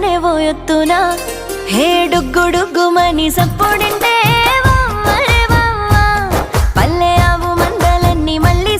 ఎగురుతానే ఓ ఎత్తున హే డుగ్గు డుగ్గుమని సప్పుడింటే వమ్మరే వమ్మ పల్లె ఆవు మందలన్నీ మళ్ళీ